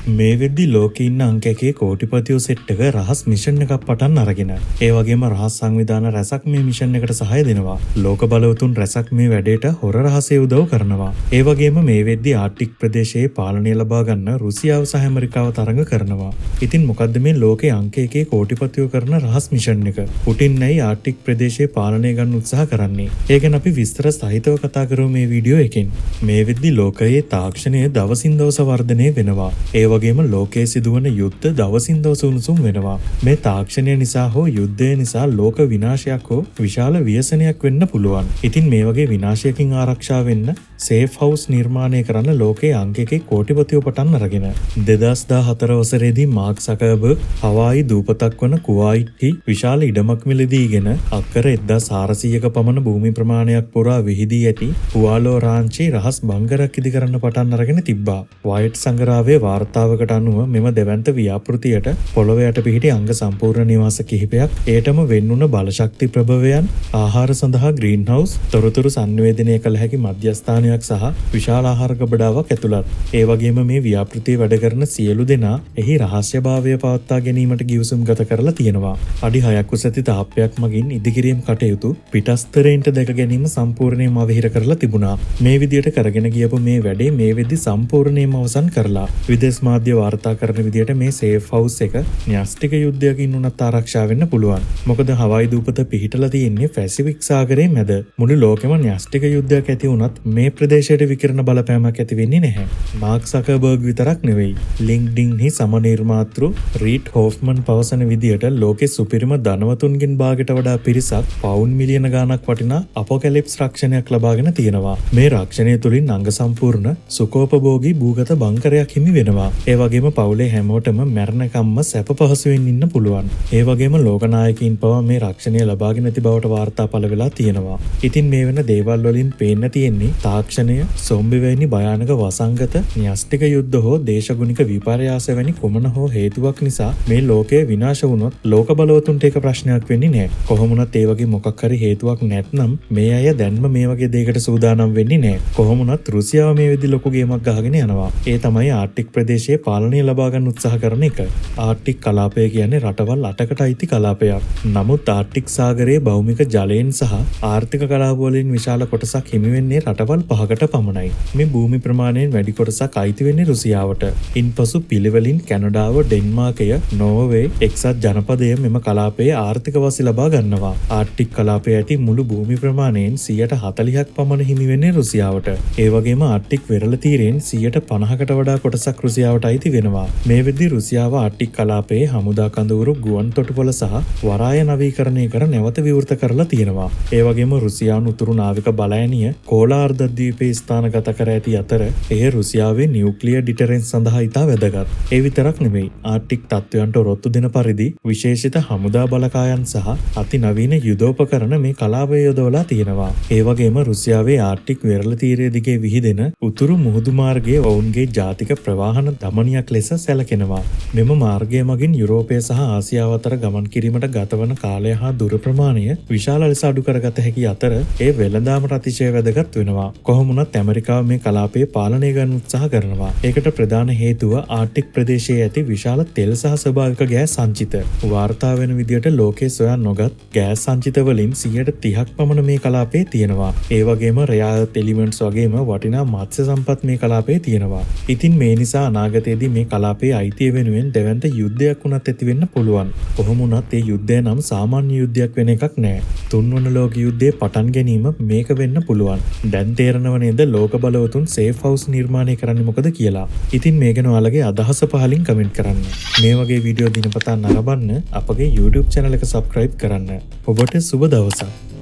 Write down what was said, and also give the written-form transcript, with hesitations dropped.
මේ වෙද්දි ලෝකේ ඉන්න අංක 1 කෝටිපතියෝ සෙට් එක රහස් මිෂන් එකක් පටන් අරගෙන. ඒ වගේම රහස් සංවිධාන රැසක් මේ මිෂන් එකට සහාය දෙනවා. ලෝක බලවතුන් රැසක් මේ වැඩේට හොර රහසේ උදව් කරනවා. ඒ වගේම මේ වෙද්දි ආර්ටික් ප්‍රදේශයේ පාලනය ලබා ගන්න රුසියාව සහ ඇමරිකාව තරඟ කරනවා. ඉතින් මොකද්ද මේ ලෝකේ අංක 1 කෝටිපතියෝ කරන රහස් මිෂන් එක? පුටින් නැයි ආර්ටික් ප්‍රදේශයේ පාලනය ගන්න උත්සාහ කරන්නේ. ඒ ගැන අපි විස්තර සහිතව කතා කරමු මේ වීඩියෝ එකෙන්. මේ වෙද්දි ලෝකයේ තාක්ෂණය දවසින් දවස වර්ධනය වෙනවා. ඒ වගේම ලෝකයේ සිදුවන යුද්ධ දවසින් දවස උණුසුම් වෙනවා. මේ තාක්ෂණය නිසා හෝ යුද්ධය නිසා ලෝක විනාශයක් හෝ විශාල ව්‍යසනයක් වෙන්න පුළුවන්. ඉතින් මේ වගේ විනාශයකින් ආරක්ෂා වෙන්න සේෆ් හවුස් නිර්මාණය කරන්න ලෝකයේ අංක 1 කෝටිපතියෝ පටන් අරගෙන 2014 වසරේදී මාර්ක් සකර්බර්ග් හවායි දූපතක් වන කුවයිට්ටි විශාල ඉඩමක් මිලදීගෙන අක්කර 1400ක පමණ භූමි ප්‍රමාණයක් පුරා විහිදී ඇති හුවාලෝ රාංචි රහස් බංකරයක් ඉදි කරන්න පටන් අරගෙන තිබ්බා. වයිට් සංග්‍රහයේ වාර්තාවකට අනුව මෙම දෙවන්ත ව්‍යාපෘතියට පොළොව යට පිහිටි අංග සම්පූර්ණ නිවාස කිහිපයක්, ඒටම වෙන්නුන බලශක්ති ප්‍රභවයන්, ආහාර සඳහා ග්‍රීන් හවුස්, තොරතුරු සංවේදනය කළ හැකි මධ්‍යස්ථානයක් සහ විශාල ආහාර ගබඩාවක් ඇතුළත්. ඒ වගේම මේ ව්‍යාපෘතිය වැඩ කරන සියලු දෙනා එහි රහස්‍යභාවය පවත්වා ගැනීමට ගිවිසුම් ගත කරලා තියෙනවා. අඩි 6ක් උස ඇති තාප්පයක් මගින් ඉදිකිරීම් කටයුතු පිටස්තරයින්ට දැක ගැනීම සම්පූර්ණයෙන්ම අවහිර කරලා තිබුණා. මේ විදියට කරගෙන ගියපු මේ වැඩේ මේ වෙද්දි සම්පූර්ණයෙන්ම අවසන් කරලා විදේශ මාධ්‍ය වාර්තා කරන විදියට මේ සේෆ් හවුස් එක න්‍යෂ්ටික යුද්ධයකින් උනත් ආරක්ෂා වෙන්න පුළුවන්. මොකද හවායි දූපත පිහිටලා තියෙන්නේ පැසිෆික් සාගරයේ මැද. මුළු ලෝකෙම න්‍යෂ්ටික යුද්ධයක් ඇති වුණත් මේ ප්‍රදේශයට විකිරණ බලපෑමක් ඇති වෙන්නේ නැහැ. මාර්ක් සකර්බර්ග් විතරක් නෙවෙයි. ලින්ක්ඩින් හි සමනිර්මාතෘ රීඩ් හෝෆ්මන් පවසන විදියට ලෝකෙ සුපිරිම ධනවතුන්ගෙන් භාගයට වඩා පිරිසක් පවුන් මිලියන ගාණක් වටිනා අපොකැලිප්ස් රක්ෂණයක් ලබාගෙන තියෙනවා. මේ රක්ෂණය තුලින් අංග සම්පූර්ණ සුඛෝපභෝගී භූගත බංකරයක් හිමි වෙනවා. ඒ වගේම පවුලේ හැමෝටම මැරෙනකම්ම සැප පහසුවෙන් ඉන්න පුළුවන්. ඒ වගේම ලෝකනායකයින් පවා මේ රක්ෂණය ලබාගෙන ඇති බවට වාර්තා පළ වෙලා තියෙනවා. ඉතින් මේ වෙන දේවල් වලින් පේන්න තියෙන්නේ තාක්ෂණය, සොම්බි වැනි භයානක වසංගත, න්‍යෂ්ටික යුද්ධ හෝ දේශගුණික විපර්යාස වැනි කුමන හෝ හේතුවක් නිසා මේ ලෝකය විනාශ වුණොත් ලෝක බලවතුන්ට ඒක ප්‍රශ්නයක් වෙන්නේ නැහැ. කොහොම වුණත් ඒ වගේ මොකක් හරි හේතුවක් නැත්නම් මේ අය දැන්ම මේ වගේ දෙයකට සූදානම් වෙන්නේ නැහැ. කොහොම වුණත් රුසියාව මේ වෙද්දි ලොකු ගේමක් ගහගෙන යනවා. ඒ තමයි ආර්ටික් ප්‍රදේශයේ පාලනය ලබා ගන්න උත්සාහ කරන එක. ආර්ටික් කලාපය කියන්නේ රටවල් 8කට අයිති කලාපයක්. නමුත් ආර්ටික් සාගරයේ භෞමික ජලයෙන් සහ ආර්ථික කලාප වලින් විශාල කොටසක් හිමි වෙන්නේ රටවල් 5කට පමණයි. මේ භූමි ප්‍රමාණයෙන් වැඩි කොටසක් අයිති වෙන්නේ රුසියාවට. ඉන්පසු පිළිවෙලින් කැනඩාව, ඩෙන්මාර්කය, නෝර්වේ, එක්සත් ජනපදය මෙම කලාපයේ ආර්ථික වාසි ලබා ගන්නවා. ආර්ටික් කලාපයේ ඇති මුළු භූමි ප්‍රමාණයෙන් 40%ක් පමණ හිමි වෙන්නේ රුසියාවට. ඒ වගේම ආර්ටික් වෙරළ තීරයෙන් 50%කට වඩා කොටසක් රුසියාවට අයිති වෙනවා. මේ වෙද්දි රුසියාව ආර්ටික් කලාපයේ හමුදා කඳවුරු, ගුවන් තොටුපළ සහ වරාය නවීකරණය කර නැවත විවෘත කරලා තියෙනවා. ඒ වගේම රුසියානු උතුරු නාවික බලඇණිය කෝලාර්ද ද්වීපයේ ස්ථානගත කර ඇති අතර එය රුසියාවේ නියුක්ලියර් ඩිටරෙන්ස් සඳහා ඉතා වැදගත්. ඒ විතරක් නෙවෙයි, ආර්ටික් තත්ත්වයන්ට ඔරොත්තු දෙන පරිදි විශේෂිත හමුදා බලකායන් සහ අතිනවීන යුදෝපකරණ මේ කලාපය යොදවලා තියෙනවා. ඒ වගේම රුසියාවේ ආර්ටික් වෙරළ තීරය දිගේ විහිදෙන උතුරු මුහුදු මාර්ගයේ ඔවුන්ගේ ජාතික ප්‍රවාහන දමනයක් ලෙස සැලකෙනවා. මෙම මාර්ගය මගින් යුරෝපය සහ ආසියාව අතර ගමන් කිරීමට ගතවන කාලය හා දුර ප්‍රමාණය විශාල ලෙස අඩු කරගත හැකි අතර ඒ වෙළඳාමට අතිශය වැදගත් වෙනවා. කොහොම වුණත් ඇමරිකාව මේ කලාපයේ පාලනය ගන්න උත්සාහ කරනවා. ඒකට ප්‍රධාන හේතුව ආර්ටික් ප්‍රදේශයේ ඇති විශාල තෙල් සහ ස්වභාවික ගෑස් සංචිත. වාර්තා වෙන විදියට ලෝකයේ සොයා නොගත් ගෑස් සංචිත වලින් 30%ක් පමණ මේ කලාපයේ තියෙනවා. ඒ වගේම රෙයාර් එලිමන්ට්ස් වගේම වටිනා මත්ස්‍ය සම්පත් මේ කලාපයේ තියෙනවා. ඉතින් මේ නිසා අනාගතයේදී මේ කලාපයේ අයිතිය වෙනුවෙන් දෙවන්ත යුද්ධයක් වුණත් ඇති වෙන්න පුළුවන්. කොහොම වුණත් ඒ යුද්ධය නම් සාමාන්‍ය යුද්ධයක් වෙන එකක් නෑ. තුන්වන ලෝක යුද්ධයේ පටන් ගැනීම මේක වෙන්න පුළුවන්. දැන් තේරෙනව නේද ලෝක බලවතුන් සේෆ් හවුස් නිර්මාණය කරන්නේ මොකද කියලා. ඉතින් මේ ගැන ඔයාලගේ අදහස පහලින් කමෙන්ට් කරන්න. මේ වගේ වීඩියෝ දිනපතා නරඹන්න අපගේ YouTube channel එක subscribe කරන්න. ඔබට සුබ දවසක්.